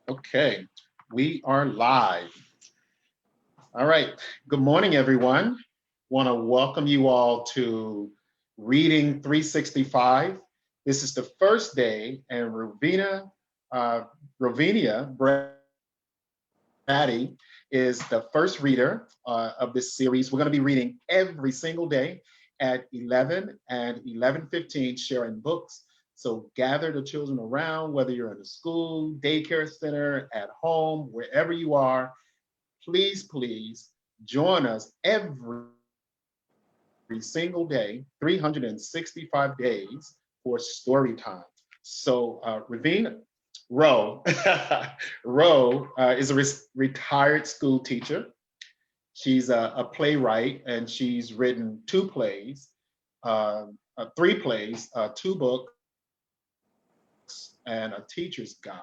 Okay, we are live. All right, good morning, everyone. Want to welcome you all to Reading 365. This is the first day, and Ravinia Braddy is the first reader of this series. We're going to be reading every single day at 11 and 11:15, sharing books. So gather the children around, whether you're in a school, daycare center, at home, wherever you are. Please join us every single day, 365 days for story time. So Ravina Rowe, Rowe is a retired school teacher. She's a playwright, and she's written three plays, two books, and a teacher's guide,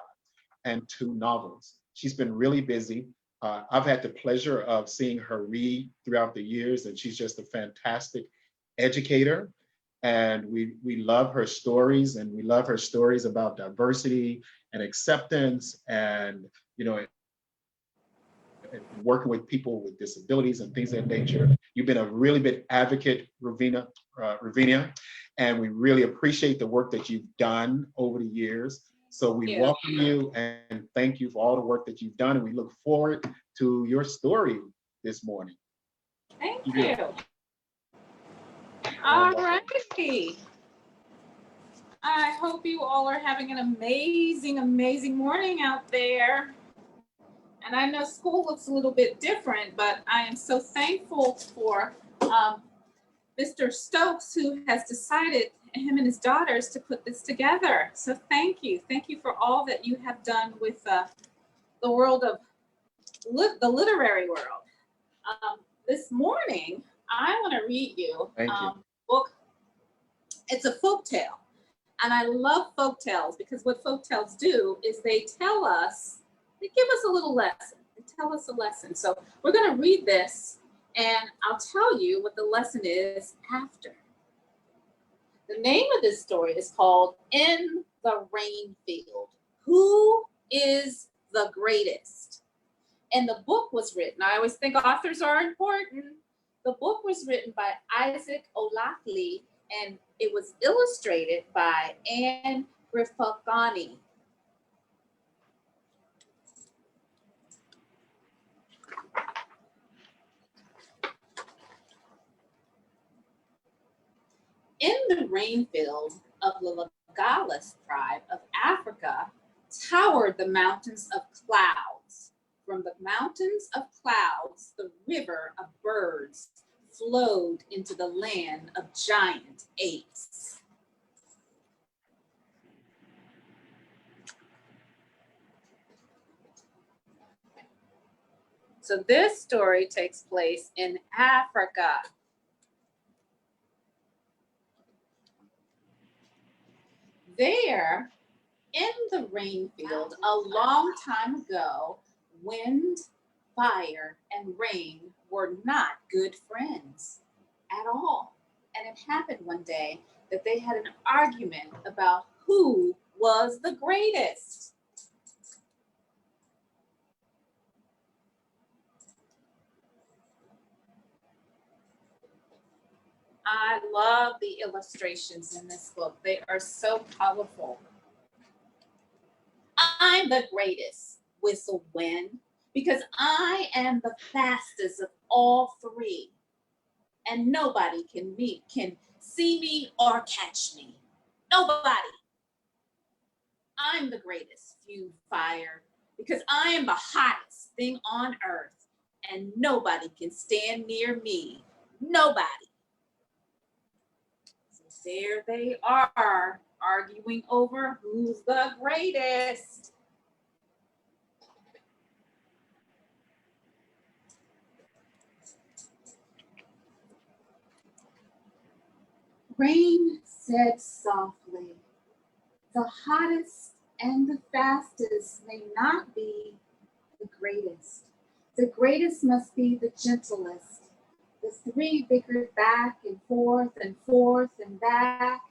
and two novels. She's been really busy. I've had the pleasure of seeing her read throughout the years, and she's just a fantastic educator. And we love her stories, and we love her stories about diversity and acceptance, and you know, and working with people with disabilities and things of that nature. You've been a really big advocate, Ravinia, and we really appreciate the work that you've done over the years. So we welcome you and thank you for all the work that you've done, and we look forward to your story this morning. Thank you. All righty. I hope you all are having an amazing morning out there. And I know school looks a little bit different, but I am so thankful for Mr. Stokes, who has decided, him and his daughters, to put this together. So thank you. Thank you for all that you have done with the world of the literary world. This morning, I want to read you a book. It's a folk tale. And I love folk tales because what folk tales do is they tell us, they give us a little lesson. They tell us a lesson. So we're going to read this, and I'll tell you what the lesson is after. The name of this story is called In the Rain Field. Who is the greatest? And the book was written, I always think authors are important. The book was written by Isaac O'Loughlin, and it was illustrated by Anne Grifagani. In the rainfield of the Lagalas tribe of Africa towered the mountains of clouds. From the mountains of clouds, the river of birds flowed into the land of giant apes. So this story takes place in Africa. There, in the rainfield, a long time ago, wind, fire, and rain were not good friends at all. And it happened one day that they had an argument about who was the greatest. I love the illustrations in this book. They are so colorful. I'm the greatest, whistled Wind, because I am the fastest of all three. And nobody can see me or catch me. Nobody. I'm the greatest, fumed Fire, because I am the hottest thing on earth, and nobody can stand near me. Nobody. There they are, arguing over who's the greatest. Rain said softly, the hottest and the fastest may not be the greatest. The greatest must be the gentlest. The three bickered back and forth and back.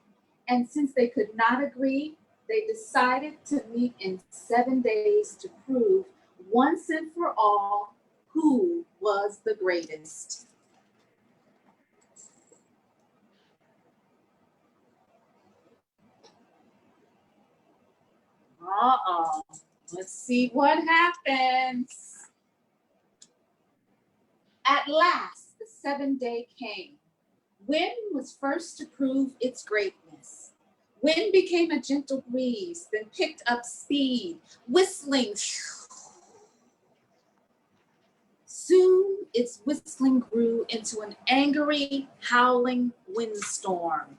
And since they could not agree, they decided to meet in 7 days to prove once and for all who was the greatest. Uh-oh. Let's see what happens. At last, the 7th day came. Wind was first to prove its greatness. Wind became a gentle breeze, then picked up speed, whistling. Soon its whistling grew into an angry, howling windstorm.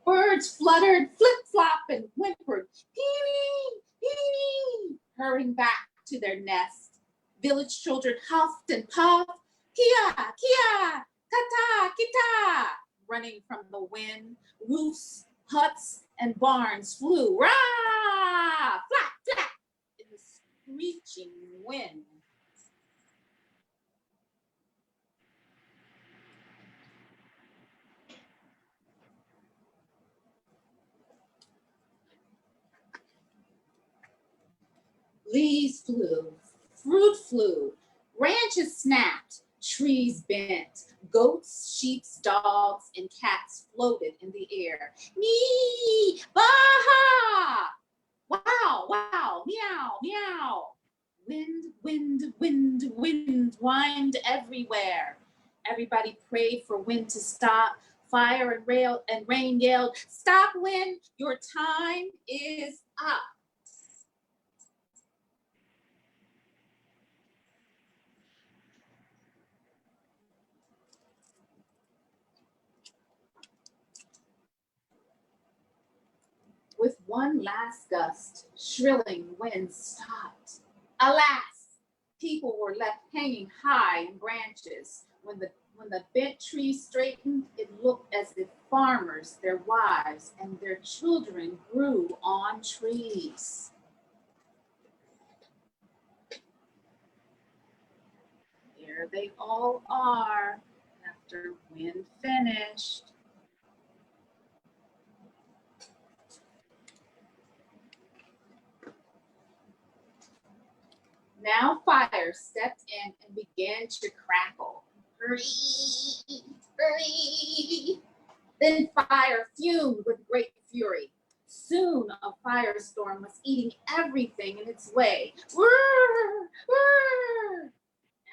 Birds fluttered, flip-flop, and whimpered, pee-wee, pee-wee, hurrying back to their nest. Village children huffed and puffed, kia, kia, ta-ta, kita, running from the wind. Roofs, huts, and barns flew, rah, flap, flap, in the screeching wind. Leaves flew, fruit flew, branches snapped, trees bent, goats, sheep, dogs, and cats floated in the air. Me, baha! Wow, wow, meow, meow. Wind, wind, wind, wind whined everywhere. Everybody prayed for wind to stop. Fire and rain yelled, "Stop, wind, your time is up." With one last gust, shrilling wind stopped. Alas, people were left hanging high in branches. When the bent trees straightened, it looked as if farmers, their wives, and their children grew on trees. Here they all are after wind finished. Now fire stepped in and began to crackle. Hurry, hurry. Then fire fumed with great fury. Soon a firestorm was eating everything in its way. Whirr, whirr.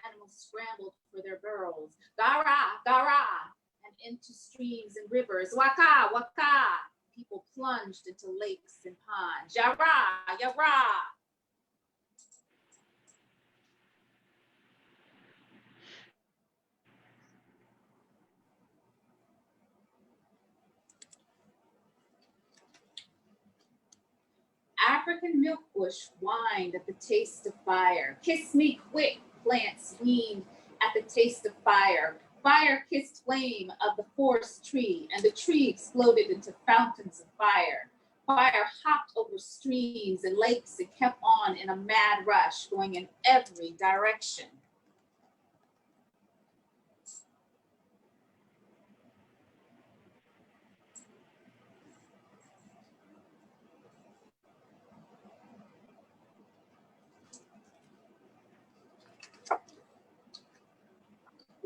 Animals scrambled for their burrows. Gara, gara, and into streams and rivers. Waka, waka. People plunged into lakes and ponds. Yara, yara. African milkbush whined at the taste of fire. Kiss me quick, plants weaned at the taste of fire. Fire kissed flame of the forest tree, and the tree exploded into fountains of fire. Fire hopped over streams and lakes and kept on in a mad rush, going in every direction.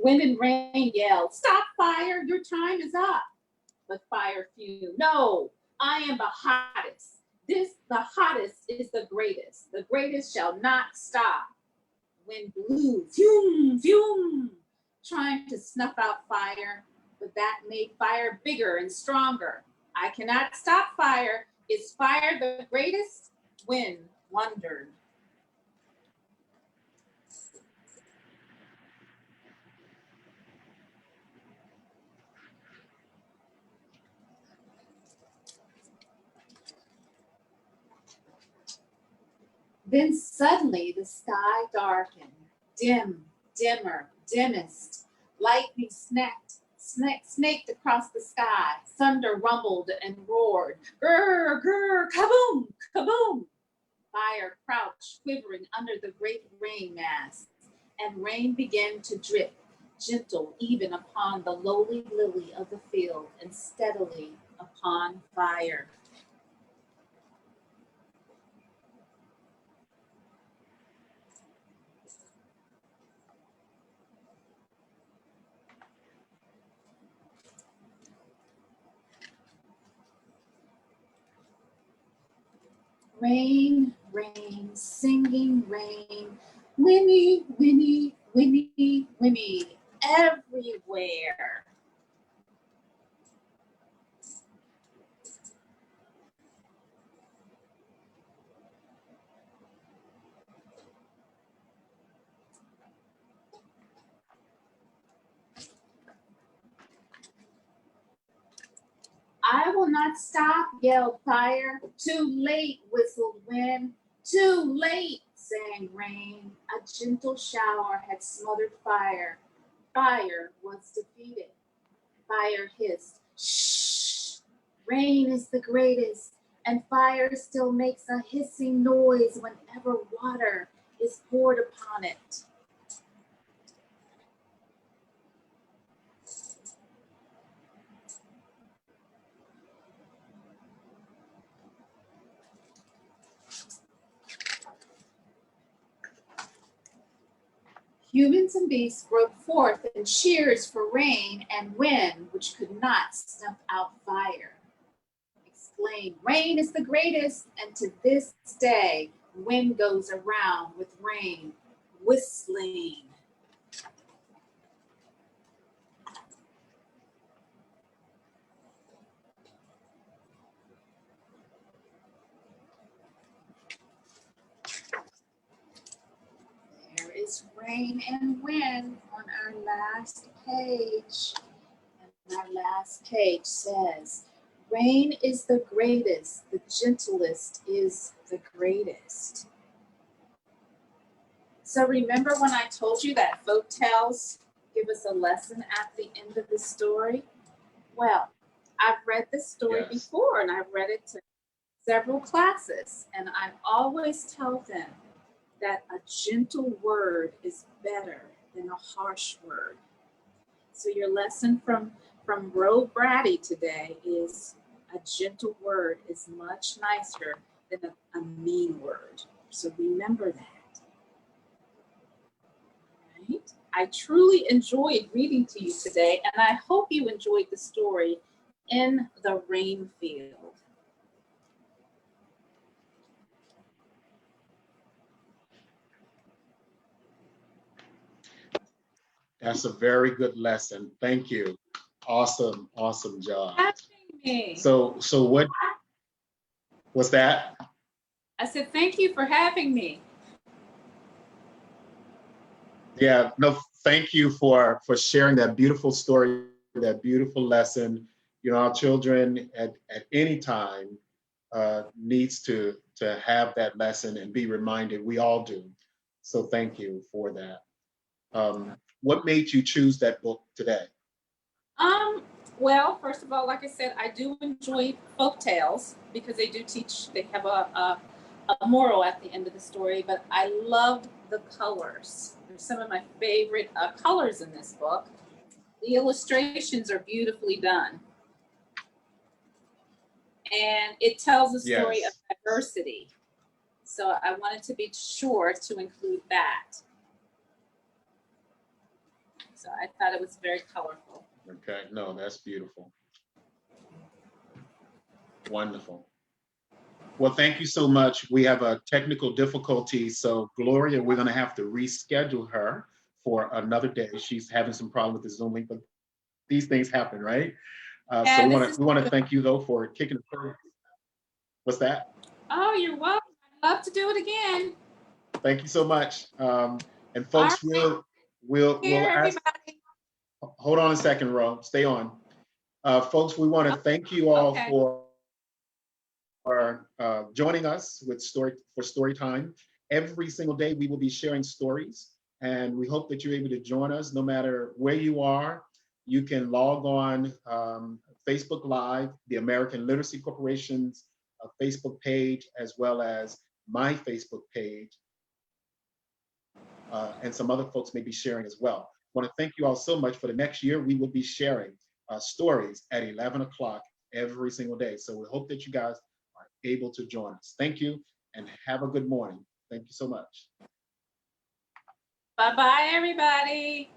Wind and rain yelled, "Stop, fire, your time is up." But fire fumed, "No, I am the hottest. The hottest is the greatest. The greatest shall not stop." Wind blew, fume, fume, trying to snuff out fire, but that made fire bigger and stronger. I cannot stop fire. Is fire the greatest? Wind wondered. Then suddenly the sky darkened, dim, dimmer, dimmest. Lightning snaked across the sky. Thunder rumbled and roared. Grr, grr, kaboom, kaboom. Fire crouched, quivering under the great rain mass, and rain began to drip, gentle even upon the lowly lily of the field, and steadily upon fire. Rain, rain, singing rain, Winnie, Winnie, Winnie, Winnie, everywhere. I will not stop, yelled Fire. Too late, whistled Wind. Too late, sang Rain. A gentle shower had smothered Fire. Fire was defeated. Fire hissed, shh. Rain is the greatest, and fire still makes a hissing noise whenever water is poured upon it. Humans and beasts broke forth in cheers for rain and wind, which could not snuff out fire. Exclaimed, rain is the greatest, and to this day, wind goes around with rain, whistling. There is rain and wind on our last page. And our last page says, rain is the greatest, the gentlest is the greatest. So remember when I told you that folk tales give us a lesson at the end of the story? Well, I've read this story before, and I've read it to several classes, and I always tell them that a gentle word is better than a harsh word. So your lesson from Bro Braddy today is a gentle word is much nicer than a mean word. So remember that. Right? I truly enjoyed reading to you today, and I hope you enjoyed the story In the Rain Field. That's a very good lesson. Thank you. Awesome, awesome job. Having me. So what was that? I said, thank you for having me. Yeah, no, thank you for sharing that beautiful story, that beautiful lesson. You know, our children at any time needs to have that lesson and be reminded. We all do. So thank you for that. What made you choose that book today? Well, first of all, like I said, I do enjoy folk tales because they do teach, they have a moral at the end of the story, but I love the colors. They're some of my favorite colors in this book. The illustrations are beautifully done. And it tells a story of diversity. So I wanted to be sure to include that. So I thought it was very colorful. Okay, no, that's beautiful. Wonderful. Well, thank you so much. We have a technical difficulty, so Gloria, we're going to have to reschedule her for another day. She's having some problem with the Zoom link, but these things happen, right? So we want to thank you though for kicking the first. What's that? Oh, you're welcome. I'd love to do it again. Thank you so much. And folks, right. we'll ask. Hold on a second, Ro. Stay on. Folks, we want to thank you all for joining us with Storytime. Every single day we will be sharing stories, and we hope that you're able to join us no matter where you are. You can log on Facebook Live, the American Literacy Corporation's Facebook page, as well as my Facebook page, and some other folks may be sharing as well. I want to thank you all so much. For the next year, we will be sharing stories at 11 o'clock every single day. So we hope that you guys are able to join us. Thank you and have a good morning. Thank you so much. Bye-bye, everybody.